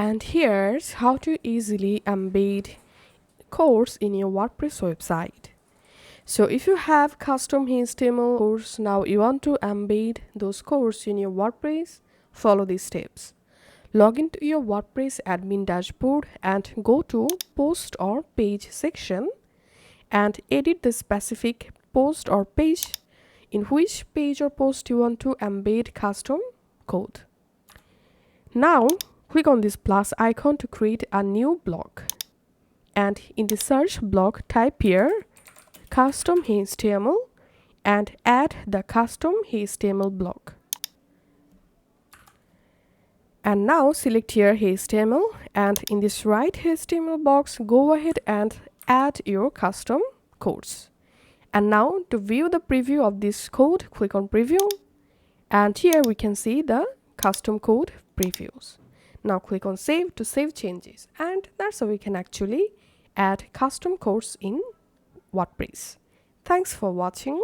And here's how to easily embed codes in your WordPress website. So if you have custom HTML codes, now you want to embed those codes in your WordPress, follow these steps. Log into your WordPress admin dashboard and go to post or page section and edit the specific post or page in which page or post you want to embed custom code. Now click on this plus icon to create a new block, and in the search block type here custom HTML and add the custom HTML block. And now select here HTML, and in this right HTML box go ahead and add your custom codes. And now to view the preview of this code, click on preview, and here we can see the custom code previews. Now click on save to save changes, and that's how we can actually add custom codes in WordPress. Thanks for watching.